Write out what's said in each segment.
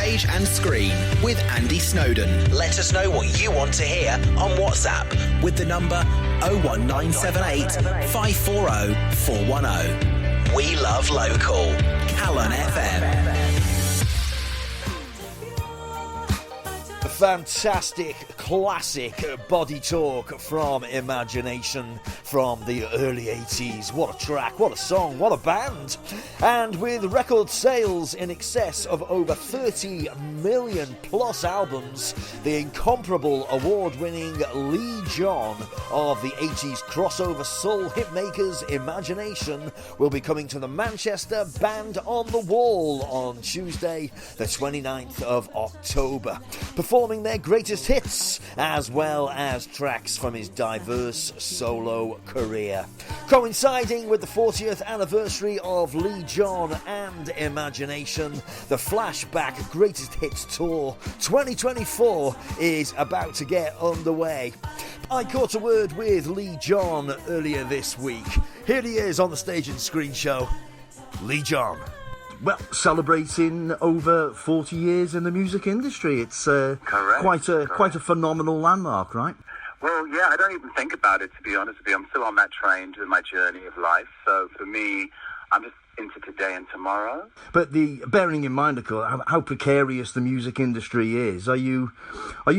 stage and screen with Andy Snowden. Let us know what you want to hear on WhatsApp with the number 01978 540 410. We love local. Calon FM. Fantastic, classic body talk from Imagination from the early 80s. What a track, what a song, what a band. And with record sales in excess of over 30 million plus albums, the incomparable award-winning LEEE JOHN of the 80s crossover soul hitmakers Imagination will be coming to the Manchester Band on the Wall on Tuesday, the 29th of October, performing their greatest hits as well as tracks from his diverse solo career. Coinciding with the 40th anniversary of LEEE JOHN and Imagination, the Flashback Greatest Hits Tour 2024 is about to get underway. I caught a word with LEEE JOHN earlier this week. Here he is on the Stage and Screen Show. LEEE JOHN. Well, celebrating over 40 years in the music industry. It's quite a phenomenal landmark, right? Well, yeah, I don't even think about it, to be honest with you. I'm still on that train to my journey of life. So for me, I'm just into today and tomorrow. But bearing in mind, of course, how precarious the music industry is, are you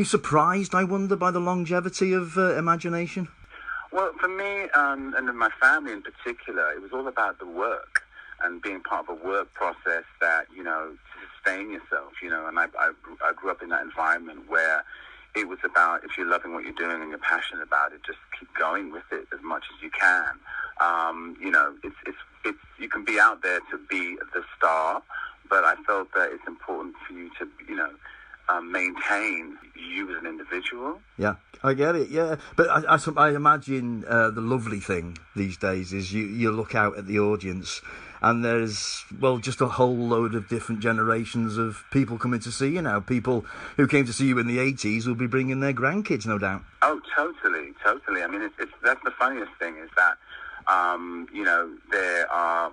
surprised, I wonder, by the longevity of Imagination? Well, for me, and in my family in particular, it was all about the work and being part of a work process that, to sustain yourself, and I grew up in that environment where it was about, if you're loving what you're doing and you're passionate about it, just keep going with it as much as you can. It's you can be out there to be the star, but I felt that it's important for you to, maintain you as an individual. Yeah, I get it, yeah. But I imagine the lovely thing these days is you look out at the audience and there's, just a whole load of different generations of people coming to see you now. People who came to see you in the 80s will be bringing their grandkids, no doubt. Oh, totally. I mean, that's the funniest thing is that, there are,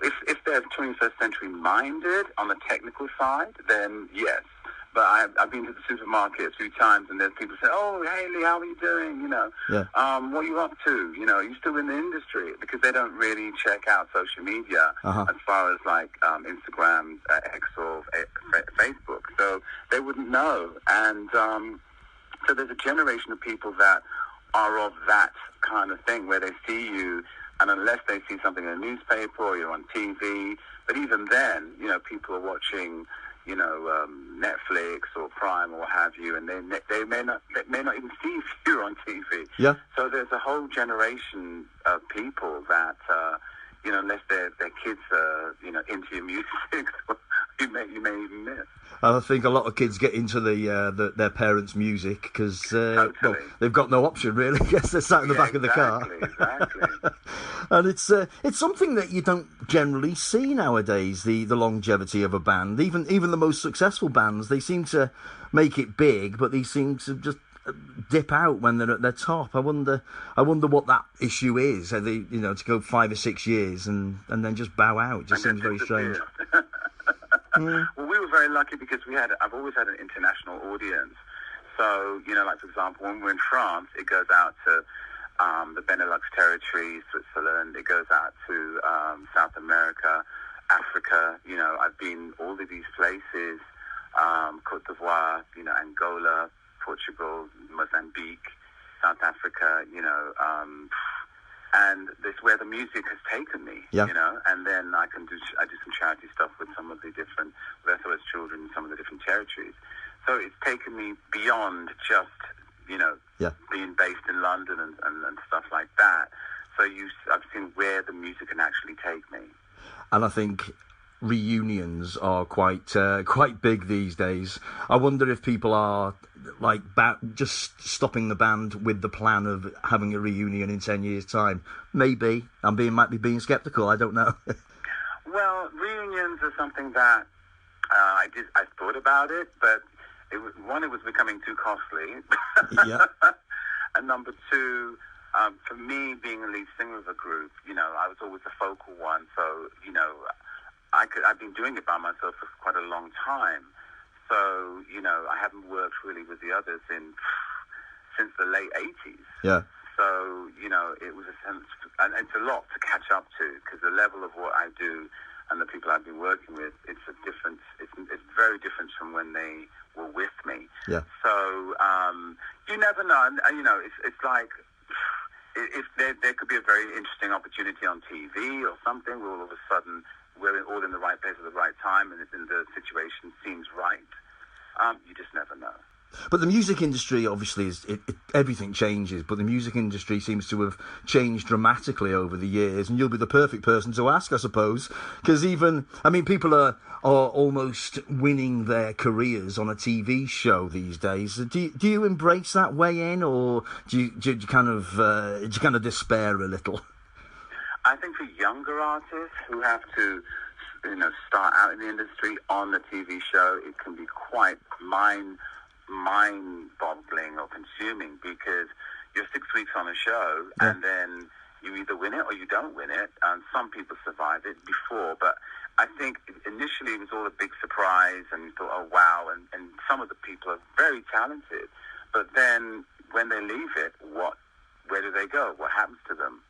if they're 21st century minded on the technical side, then yes. But I've been to the supermarket a few times, and there's people saying, "Oh, hey Lee, how are you doing? What are you up to? Are you still in the industry?" Because they don't really check out social media as far as like Instagram, X, or Facebook, so they wouldn't know. And so there's a generation of people that are of that kind of thing, where they see you, and unless they see something in a newspaper or you're on TV, but even then, people are watching, Netflix or Prime or what have you, and they may not even see if you're on TV. Yeah. So there's a whole generation of people that, unless their kids are, into your music, you may even miss. I think a lot of kids get into their parents' music because totally. They've got no option really. Yes, they're sat in the back of the car. Exactly. And it's something that you don't generally see nowadays. The longevity of a band, even the most successful bands, they seem to make it big, but they seem to just dip out when they're at their top. I wonder what that issue is. Are they, to go 5 or 6 years and then just bow out? It just seems very strange. Well, we were very lucky because I've always had an international audience. So, like for example, when we're in France, it goes out to the Benelux territories, Switzerland. It goes out to South America, Africa. I've been all of these places, Côte d'Ivoire, Angola, Portugal, Mozambique, South Africa, and that's where the music has taken me, and then I do some charity stuff with some of the different, with SOS Children in some of the different territories. So it's taken me beyond just, being based in London and stuff like that. So I've seen where the music can actually take me. And I think reunions are quite big these days. I wonder if people are just stopping the band with the plan of having a reunion in 10 years' time. Maybe might be being sceptical. I don't know. Well, reunions are something that I thought about it, but it was becoming too costly. Yeah. And number two, for me, being a lead singer of a group, I was always the focal one. So, I've been doing it by myself for quite a long time. So, you know, I haven't worked really with the others since the late 80s. Yeah. So, you know, it was a sense, and it's a lot to catch up to, because the level of what I do and the people I've been working with, it's very different from when they were with me. Yeah. So, you never know. And, you know, it's like, if there could be a very interesting opportunity on TV or something, where all of a sudden we're all in the right place at the right time, and the situation seems right. You just never know. But the music industry, obviously, everything changes, but the music industry seems to have changed dramatically over the years, and you'll be the perfect person to ask, I suppose, because people are almost winning their careers on a TV show these days. Do you embrace that way in, or do you kind of despair a little? I think for younger artists who have to, you know, start out in the industry on the TV show, it can be quite mind-boggling or consuming, because you're 6 weeks on a show, and then you either win it or you don't win it. And some people survive it before, but I think initially it was all a big surprise, and you thought, oh wow, and some of the people are very talented, but then when they leave it, where do they go? What happens to them?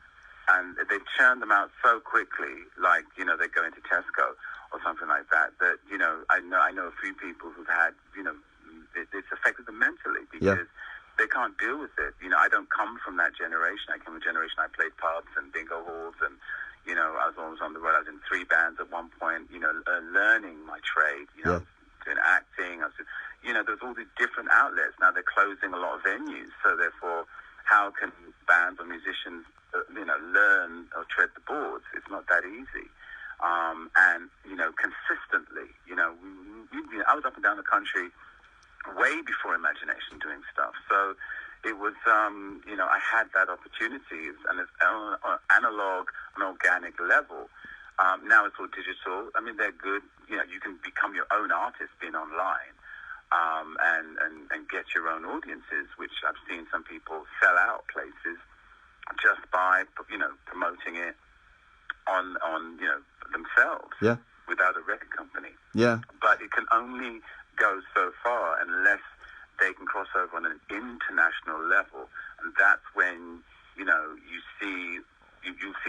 And they churn them out so quickly, like, you know, they go into Tesco or something like that, you know, I know a few people who've had, you know, it's affected them mentally, because they can't deal with it. You know, I don't come from that generation. I came from a generation, I played pubs and bingo halls, and, you know, I was always on the road. I was in 3 bands at one point, you know, learning my trade, you know, doing acting. You know, there's all these different outlets. Now they're closing a lot of venues, so therefore, how can bands or musicians, you know, learn or tread the boards? It's not that easy. And, you know, consistently, you know, I was up and down the country way before Imagination doing stuff. So it was, you know, I had that opportunity, and it's on analog and organic level. Now it's all digital. I mean, they're good. You know, you can become your own artist being online, and get your own audiences, which I've seen some people sell out places just by, you know, promoting it on you know, themselves, without a record company. Yeah. But it can only go so far unless they can cross over on an international level, and that's when, you know, you see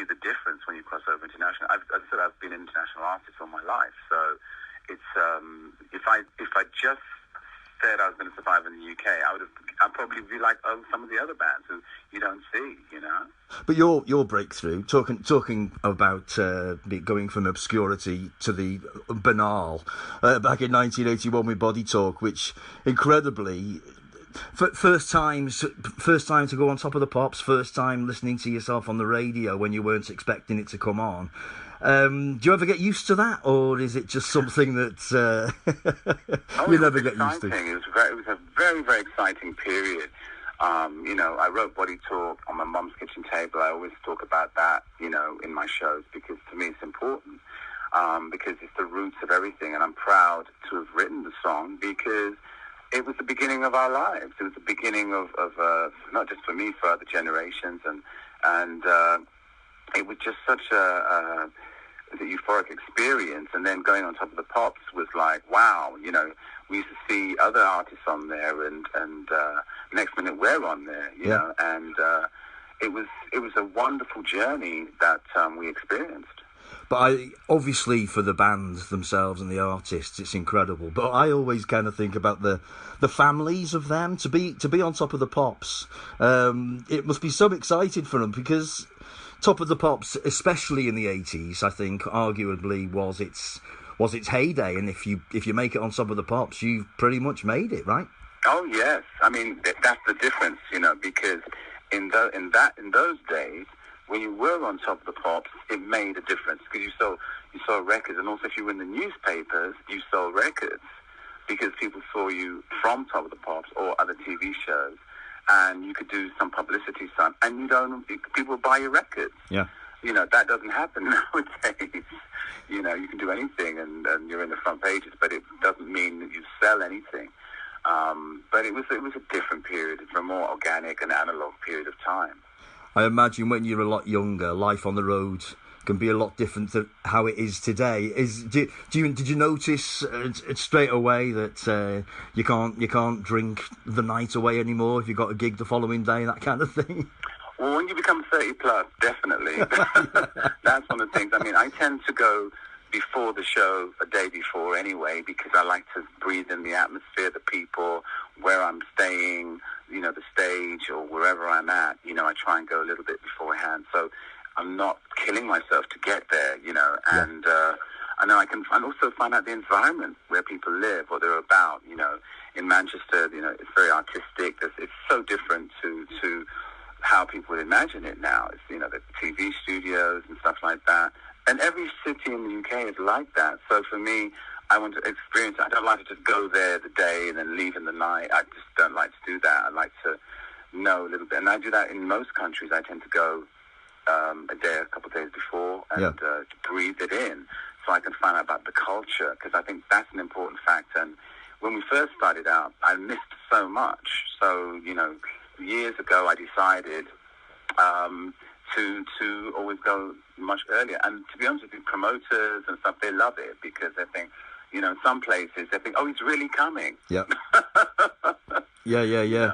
the difference when you cross over international. As I said, I've been an international artist all my life, so it's if I just said I was going to survive in the UK, I'd probably be like some of the other bands who you don't see, you know. But your breakthrough, talking about going from obscurity to the banal, back in 1981 with Body Talk, which incredibly, first time to go on Top of the Pops, first time listening to yourself on the radio when you weren't expecting it to come on. Do you ever get used to that, or is it just something that you never get used to? It was a very, very exciting period. You know, I wrote Body Talk on my mum's kitchen table. I always talk about that, you know, in my shows, because to me it's important, because it's the roots of everything, and I'm proud to have written the song, because it was the beginning of our lives. It was the beginning of not just for me, for other generations, and it was just such a euphoric experience. And then going on Top of the Pops was like, wow, you know, we used to see other artists on there, and next minute we're on there, you know, and it was a wonderful journey that we experienced. But obviously for the bands themselves and the artists, it's incredible. But I always kind of think about the families of them to be on Top of the Pops. It must be so exciting for them, because Top of the Pops, especially in the 80s, I think arguably was its heyday. And if you make it on Top of the Pops, you've pretty much made it, right? Oh yes, I mean that's the difference, you know, because in those days, when you were on Top of the Pops, it made a difference, because you saw records, and also if you were in the newspapers, you sold records, because people saw you from Top of the Pops or other TV shows, and you could do some publicity stuff, and people would buy your records. Yeah. You know, that doesn't happen nowadays. You know, you can do anything, and you're in the front pages, but it doesn't mean that you sell anything. But it was a different period. It's a more organic and analog period of time. I imagine when you're a lot younger, life on the road can be a lot different to how it is today. Did you notice straight away that you can't drink the night away anymore if you got a gig the following day, that kind of thing? Well, when you become 30 plus, definitely. That's one of the things. I mean, I tend to go before the show, a day before anyway, because I like to breathe in the atmosphere, the people, where I'm staying, the stage or wherever I'm at. I try and go a little bit beforehand, so I'm not killing myself to get there, and I know I can also find out the environment where people live, what they're about. In Manchester, it's very artistic. It's so different to how people would imagine it now. It's, the TV studios and stuff like that. And every city in the UK is like that. So for me, I want to experience it. I don't like to just go there the day and then leave in the night. I just don't like to do that. I like to know a little bit. And I do that in most countries. I tend to go a couple of days before and breathe it in so I can find out about the culture, because I think that's an important factor. And when we first started out, I missed so much. So, years ago I decided to always go much earlier. And to be honest with you, promoters and stuff, they love it because they think, in some places they think, oh, he's really coming. Yeah. Yeah.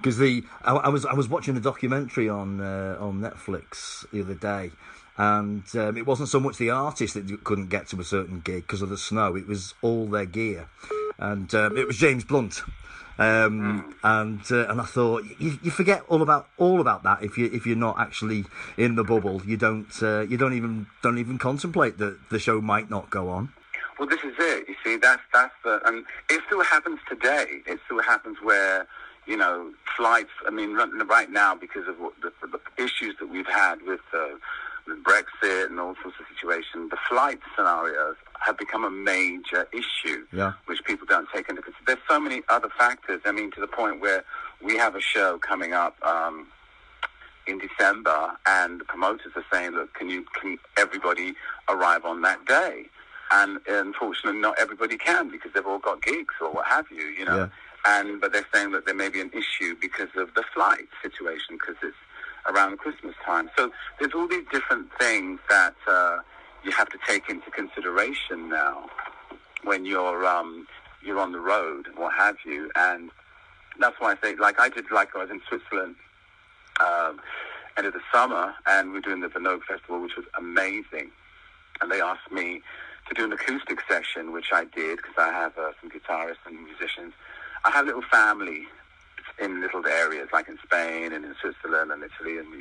Because I was watching a documentary on Netflix the other day, and it wasn't so much the artist that couldn't get to a certain gig because of the snow; it was all their gear, and it was James Blunt. And I thought you forget all about that if you're not actually in the bubble. You don't even contemplate that the show might not go on. Well, this is it. You see, that's and it still happens today. It still happens where flights. I mean, right now because of the issues that we've had with Brexit and all sorts of situations, the flight scenarios have become a major issue, which people don't take into consideration. There's so many other factors. I mean, to the point where we have a show coming up in December, and the promoters are saying, look, can everybody arrive on that day? And unfortunately, not everybody can because they've all got gigs or what have you, Yeah. But they're saying that there may be an issue because of the flight situation, because it's around Christmas time. So there's all these different things that you have to take into consideration now when you're on the road and what have you. And that's why I say, I was in Switzerland end of the summer, and we're doing the Vinogue Festival, which was amazing. And they asked me to do an acoustic session, which I did because I have some guitarists and musicians. I have a little family in little areas like in Spain and in Switzerland and Italy, and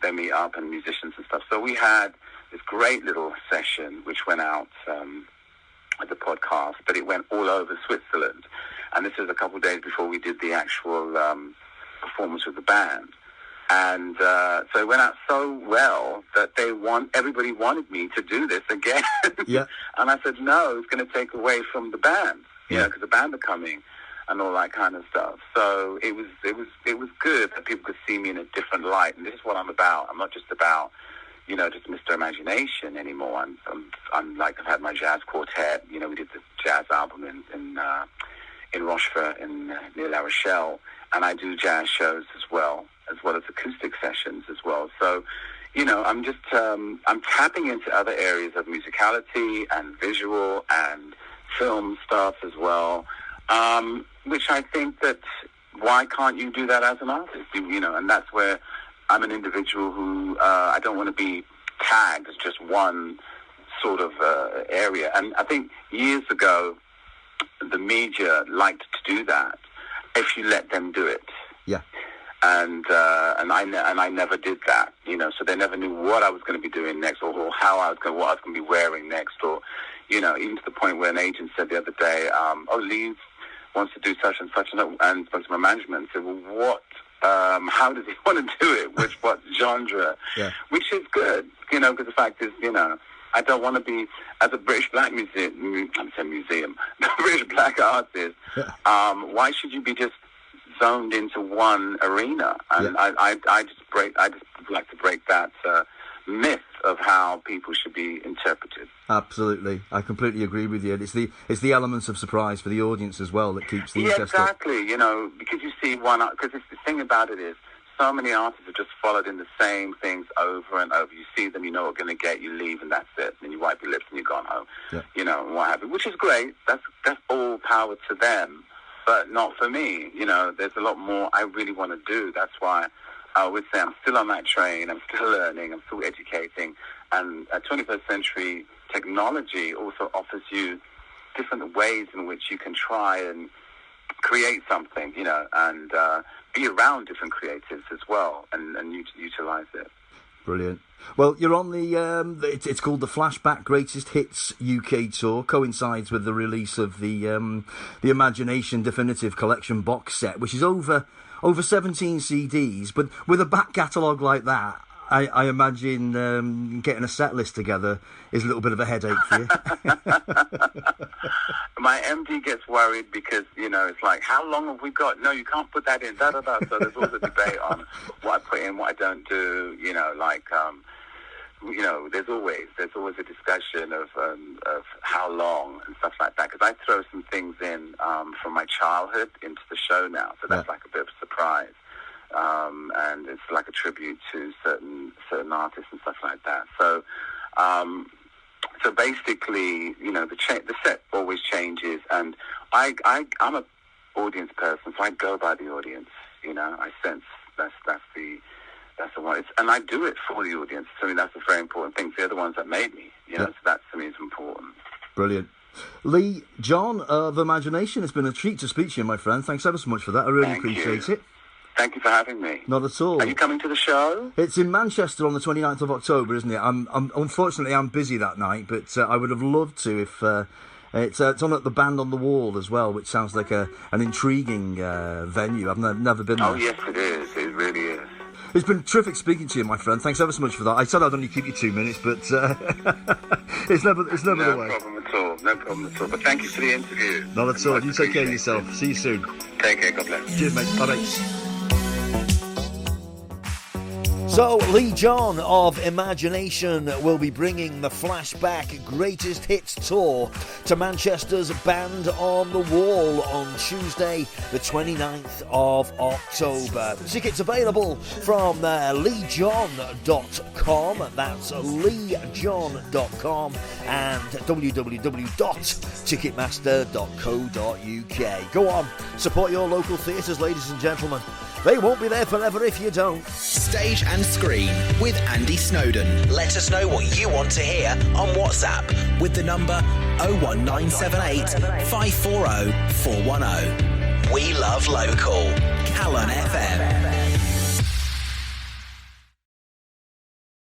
they meet up and musicians and stuff. So we had this great little session which went out at the podcast, but it went all over Switzerland. And this was a couple of days before we did the actual performance with the band. And so it went out so well that everybody wanted me to do this again. Yeah. And I said, no, it's going to take away from the band, because the band are coming and all that kind of stuff. So it was good that people could see me in a different light. And this is what I'm about. I'm not just about, just Mr. Imagination anymore. I'm like, I've had my jazz quartet. We did the jazz album in Rochefort near La Rochelle, and I do jazz shows as well as acoustic sessions as well. So, I'm just I'm tapping into other areas of musicality and visual and film stuff as well, which I think that why can't you do that as an artist? And that's where I'm an individual who I don't want to be tagged as just one sort of area. And I think years ago, the media liked to do that if you let them do it. Yeah. And I never did that, so they never knew what I was going to be doing next, or what I was going to be wearing next, or, even to the point where an agent said the other day, Lee wants to do such and such, and spoke to my management and said, well, how does he want to do it? What genre? Yeah. Which is good, because the fact is, I don't want to be, as a British black British black artist, why should you be just zoned into one arena? And I just like to break that myth of how people should be interpreted. Absolutely, I completely agree with you. It's the elements of surprise for the audience as well that keeps the interest up. Exactly. Because you see because the thing about it is, so many artists have just followed in the same things over and over. You see them, you know what you're going to get, you leave, and that's it. And you wipe your lips and you're gone home, you know, and what have you, which is great. That's all power to them, but not for me. You know, there's a lot more I really want to do. That's why I would say I'm still on that train. I'm still learning. I'm still educating. And 21st century technology also offers you different ways in which you can try and create something, you know, and be around different creatives as well, and utilize it. Brilliant. Well, you're on the it's called the Flashback Greatest Hits UK Tour. Coincides with the release of the Imagination Definitive Collection box set, which is over 17 CDs. But with a back catalogue like that, I imagine getting a set list together is a little bit of a headache for you. My MD gets worried because, you know, it's like, how long have we got? No, you can't put that in, da-da-da. So there's always a debate on what I put in, what I don't do, you know, like, you know, there's always a discussion of how long and stuff like that. Because I throw some things in from my childhood into the show now. So that's like a bit of a surprise. And it's like a tribute to certain artists and stuff like that. So, so basically, you know, the set always changes, and I'm an audience person, so I go by the audience. You know, I sense that's the one, and I do it for the audience. So I mean, that's a very important thing. They're the ones that made me. You know, so that to me is important. Brilliant. Lee John of Imagination, it's been a treat to speak to you, my friend. Thanks ever so much for that. I really appreciate it. Thank you for having me. Not at all. Are you coming to the show? It's in Manchester on the 29th of October, isn't it? Unfortunately, I'm busy that night, but I would have loved to if... It's on at the Band on the Wall as well, which sounds like an intriguing venue. I've never been there. Oh, yes, it is. It really is. It's been terrific speaking to you, my friend. Thanks ever so much for that. I said I'd only keep you 2 minutes, but it's never the way. No problem at all. No problem at all. But thank you for the interview. Not at all. You take care of yourself. See you soon. Take care. God bless. Cheers, mate. Bye-bye. So, Lee John of Imagination will be bringing the Flashback Greatest Hits Tour to Manchester's Band on the Wall on Tuesday, the 29th of October. Tickets available from leejohn.com. That's leejohn.com and www.ticketmaster.co.uk. Go on, support your local theatres, ladies and gentlemen. They won't be there forever if you don't. Stage and Screen with Andy Snowden. Let us know what you want to hear on WhatsApp with the number 01978 540 410. We love local. Calon FM.